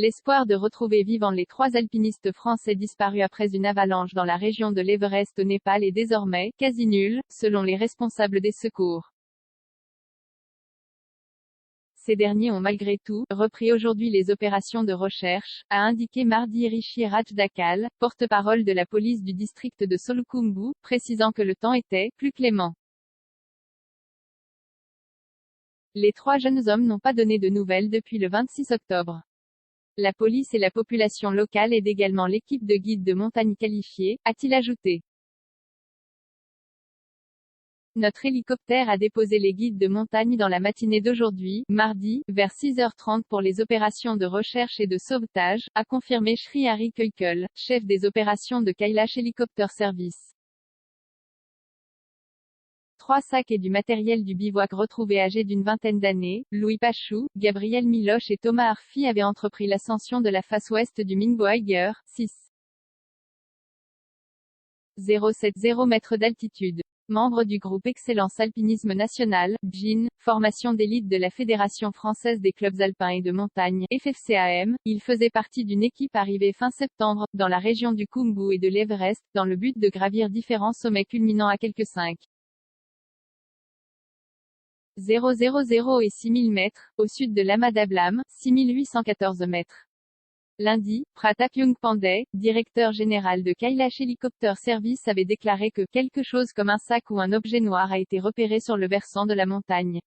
L'espoir de retrouver vivants les 3 alpinistes français disparus après une avalanche dans la région de l'Everest au Népal est désormais quasi nul, selon les responsables des secours. Ces derniers ont malgré tout repris aujourd'hui les opérations de recherche, a indiqué mardi Rishi Rajdakal, porte-parole de la police du district de Solukhumbu, précisant que le temps était plus clément. Les 3 jeunes hommes n'ont pas donné de nouvelles depuis le 26 octobre. La police et la population locale aident également l'équipe de guides de montagne qualifiés, a-t-il ajouté. Notre hélicoptère a déposé les guides de montagne dans la matinée d'aujourd'hui, mardi, vers 6h30 pour les opérations de recherche et de sauvetage, a confirmé Sri Hari Keukul, chef des opérations de Kailash Helicopter Service. 3 sacs et du matériel du bivouac retrouvés âgés d'une vingtaine d'années, Louis Pachou, Gabriel Miloche et Thomas Arfi avaient entrepris l'ascension de la face ouest du Minbo Eiger, 6,070 mètres d'altitude. Membre du groupe Excellence Alpinisme National, GIN, formation d'élite de la Fédération Française des Clubs Alpins et de Montagne, FFCAM, il faisait partie d'une équipe arrivée fin septembre, dans la région du Khumbu et de l'Everest, dans le but de gravir différents sommets culminant à quelques 5,000 et 6000 mètres, au sud de l'Amadablam, 6814 mètres. Lundi, Pratap Yung Pandey, directeur général de Kailash Helicopter Service avait déclaré que quelque chose comme un sac ou un objet noir a été repéré sur le versant de la montagne.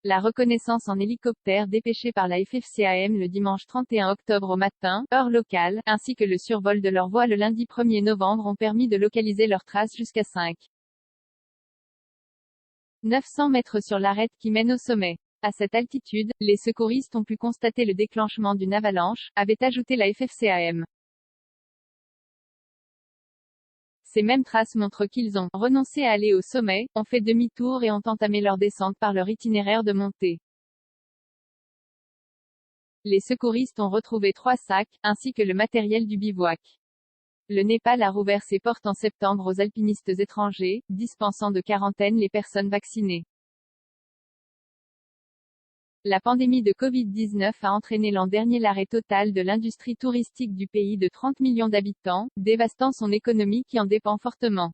La reconnaissance en hélicoptère dépêchée par la FFCAM le dimanche 31 octobre au matin, heure locale, ainsi que le survol de leur voie le lundi 1er novembre ont permis de localiser leurs traces jusqu'à 5,900 mètres sur l'arête qui mène au sommet. À cette altitude, les secouristes ont pu constater le déclenchement d'une avalanche, avait ajouté la FFCAM. Ces mêmes traces montrent qu'ils ont renoncé à aller au sommet, ont fait demi-tour et ont entamé leur descente par leur itinéraire de montée. Les secouristes ont retrouvé 3 sacs, ainsi que le matériel du bivouac. Le Népal a rouvert ses portes en septembre aux alpinistes étrangers, dispensant de quarantaine les personnes vaccinées. La pandémie de Covid-19 a entraîné l'an dernier l'arrêt total de l'industrie touristique du pays de 30 millions d'habitants, dévastant son économie qui en dépend fortement.